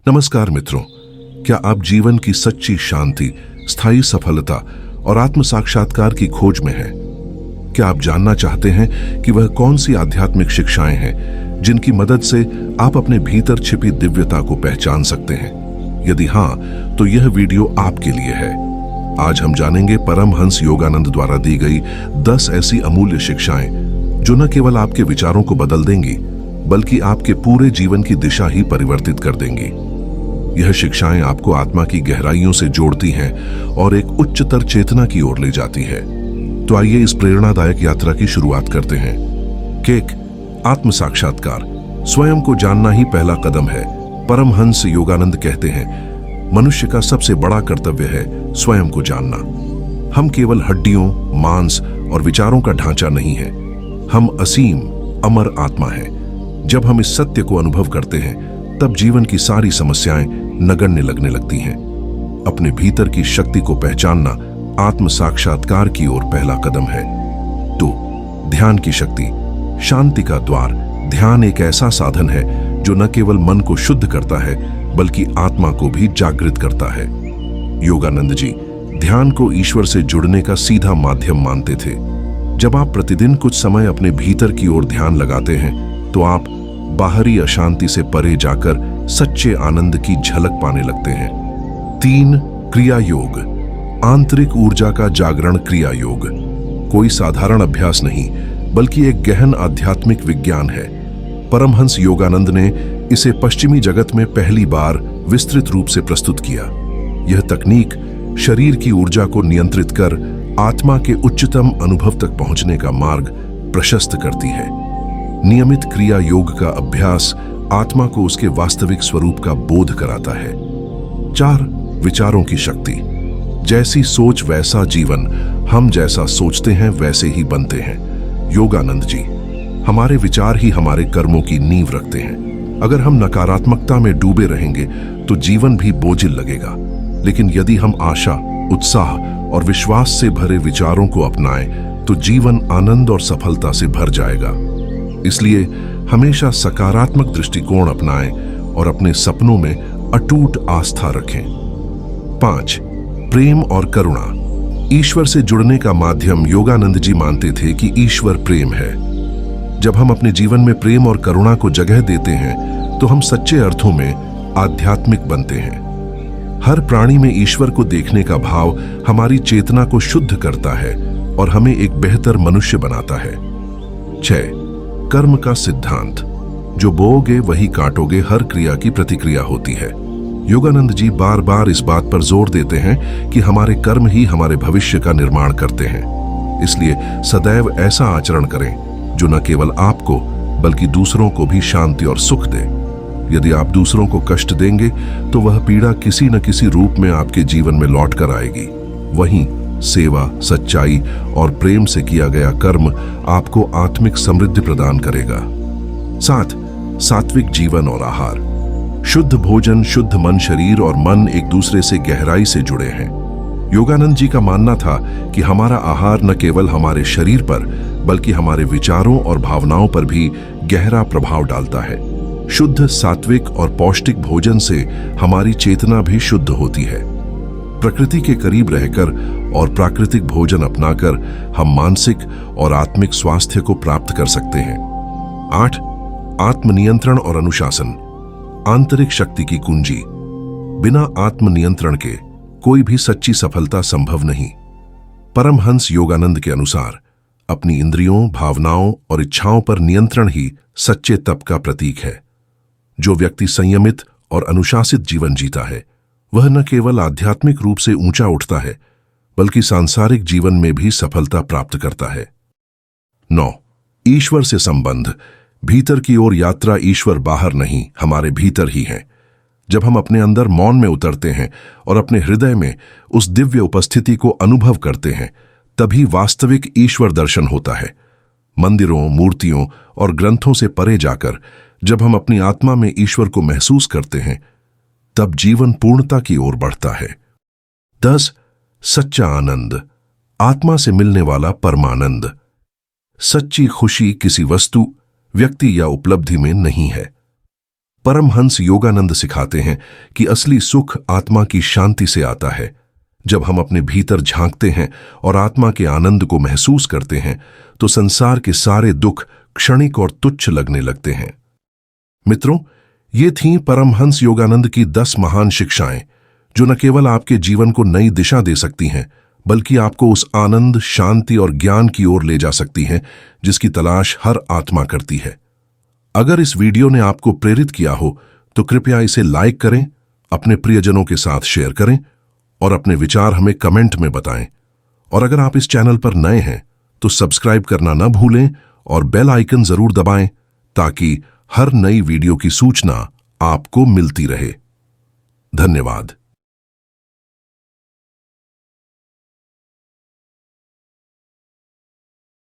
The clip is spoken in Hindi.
नमस्कार मित्रों, क्या आप जीवन की सच्ची शांति, स्थायी सफलता और आत्म साक्षात्कार की खोज में हैं? क्या आप जानना चाहते हैं कि वह कौन सी आध्यात्मिक शिक्षाएं हैं जिनकी मदद से आप अपने भीतर छिपी दिव्यता को पहचान सकते हैं? यदि हाँ, तो यह वीडियो आपके लिए है। आज हम जानेंगे परमहंस योगानंद द्वारा दी गई 10 ऐसी अमूल्य शिक्षाएं जो न केवल आपके विचारों को बदल देंगी, बल्कि आपके पूरे जीवन की दिशा ही परिवर्तित कर देंगी। यह शिक्षाएं आपको आत्मा की गहराइयों से जोड़ती हैं और एक उच्चतर चेतना की ओर ले जाती है। तो आइए इस प्रेरणादायक यात्रा की शुरुआत करते हैं। केक आत्म साक्षात्कार, स्वयं को जानना ही पहला कदम है। परमहंस योगानंद कहते हैं, मनुष्य का सबसे बड़ा कर्तव्य है स्वयं को जानना। हम केवल हड्डियों, मांस और विचारों का ढांचा नहीं है, हम असीम अमर आत्मा है। जब हम इस सत्य को अनुभव करते हैं, तब जीवन की सारी समस्याएं नगण्य लगने लगती हैं। अपने भीतर की शक्ति को पहचानना आत्म साक्षात्कार की ओर पहला कदम है। 2. ध्यान की शक्ति, शांति का द्वार। ध्यान एक ऐसा साधन है जो न केवल मन को शुद्ध करता है, बल्कि आत्मा को भी जागृत करता है। योगानंद जी ध्यान को ईश्वर से जुड़ने का सीधा माध्यम मानते थे। जब आप प्रतिदिन कुछ समय अपने भीतर की ओर ध्यान लगाते हैं, तो आप बाहरी अशांति से परे जाकर सच्चे आनंद की झलक पाने लगते हैं। 3. क्रिया योग, आंतरिक ऊर्जा का जागरण। क्रिया योग कोई साधारण अभ्यास नहीं, बल्कि एक गहन आध्यात्मिक विज्ञान है। परमहंस योगानंद ने इसे पश्चिमी जगत में पहली बार विस्तृत रूप से प्रस्तुत किया। यह तकनीक शरीर की ऊर्जा को नियंत्रित कर आत्मा के उच्चतम अनुभव तक पहुंचने का मार्ग प्रशस्त करती है। नियमित क्रिया योग का अभ्यास आत्मा को उसके वास्तविक स्वरूप का बोध कराता है। 4. विचारों की शक्ति, जैसी सोच वैसा जीवन। हम जैसा सोचते हैं वैसे ही बनते हैं। योगानंद जी हमारे विचार ही हमारे कर्मों की नींव रखते हैं। अगर हम नकारात्मकता में डूबे रहेंगे तो जीवन भी बोझिल लगेगा, लेकिन यदि हम आशा, उत्साह और विश्वास से भरे विचारों को अपनाएं तो जीवन आनंद और सफलता से भर जाएगा। इसलिए हमेशा सकारात्मक दृष्टिकोण अपनाएं और अपने सपनों में अटूट आस्था रखें। 5. प्रेम और करुणा, ईश्वर से जुड़ने का माध्यम। योगानंद जी मानते थे कि ईश्वर प्रेम है। जब हम अपने जीवन में प्रेम और करुणा को जगह देते हैं, तो हम सच्चे अर्थों में आध्यात्मिक बनते हैं। हर प्राणी में ईश्वर को देखने का भाव हमारी चेतना को शुद्ध करता है और हमें एक बेहतर मनुष्य बनाता है। 6. कर्म का सिद्धांत, जो बोओगे वही काटोगे। हर क्रिया की प्रतिक्रिया होती है। योगानंद जी बार बार इस बात पर जोर देते हैं कि हमारे कर्म ही हमारे भविष्य का निर्माण करते हैं। इसलिए सदैव ऐसा आचरण करें जो न केवल आपको, बल्कि दूसरों को भी शांति और सुख दे। यदि आप दूसरों को कष्ट देंगे, तो वह पीड़ा किसी न किसी रूप में आपके जीवन में लौट कर आएगी। वहीं सेवा, सच्चाई और प्रेम से किया गया कर्म आपको आत्मिक समृद्धि प्रदान करेगा। 7. सात्विक जीवन और आहार, शुद्ध भोजन, शुद्ध मन। शरीर और मन एक दूसरे से गहराई से जुड़े हैं। योगानंद जी का मानना था कि हमारा आहार न केवल हमारे शरीर पर, बल्कि हमारे विचारों और भावनाओं पर भी गहरा प्रभाव डालता है। शुद्ध, सात्विक और पौष्टिक भोजन से हमारी चेतना भी शुद्ध होती है। प्रकृति के करीब रहकर और प्राकृतिक भोजन अपनाकर हम मानसिक और आत्मिक स्वास्थ्य को प्राप्त कर सकते हैं। 8. आत्मनियंत्रण और अनुशासन, आंतरिक शक्ति की कुंजी। बिना आत्मनियंत्रण के कोई भी सच्ची सफलता संभव नहीं। परमहंस योगानंद के अनुसार अपनी इंद्रियों, भावनाओं और इच्छाओं पर नियंत्रण ही सच्चे तप का प्रतीक है। जो व्यक्ति संयमित और अनुशासित जीवन जीता है, वह न केवल आध्यात्मिक रूप से ऊंचा उठता है, बल्कि सांसारिक जीवन में भी सफलता प्राप्त करता है। 9. ईश्वर से संबंध, भीतर की ओर यात्रा। ईश्वर बाहर नहीं, हमारे भीतर ही है। जब हम अपने अंदर मौन में उतरते हैं और अपने हृदय में उस दिव्य उपस्थिति को अनुभव करते हैं, तभी वास्तविक ईश्वर दर्शन होता है। मंदिरों, मूर्तियों और ग्रंथों से परे जाकर जब हम अपनी आत्मा में ईश्वर को महसूस करते हैं, तब जीवन पूर्णता की ओर बढ़ता है। 10. सच्चा आनंद, आत्मा से मिलने वाला परमानंद। सच्ची खुशी किसी वस्तु, व्यक्ति या उपलब्धि में नहीं है। परमहंस योगानंद सिखाते हैं कि असली सुख आत्मा की शांति से आता है। जब हम अपने भीतर झांकते हैं और आत्मा के आनंद को महसूस करते हैं तो संसार के सारे दुख क्षणिक और तुच्छ लगने लगते हैं। मित्रों, ये थीं परमहंस योगानंद की 10 महान शिक्षाएं, जो न केवल आपके जीवन को नई दिशा दे सकती हैं, बल्कि आपको उस आनंद, शांति और ज्ञान की ओर ले जा सकती हैं जिसकी तलाश हर आत्मा करती है। अगर इस वीडियो ने आपको प्रेरित किया हो तो कृपया इसे लाइक करें, अपने प्रियजनों के साथ शेयर करें और अपने विचार हमें कमेंट में बताएं। और अगर आप इस चैनल पर नए हैं तो सब्सक्राइब करना न भूलें और बेल आइकन जरूर दबाएं ताकि हर नई वीडियो की सूचना आपको मिलती रहे। धन्यवाद।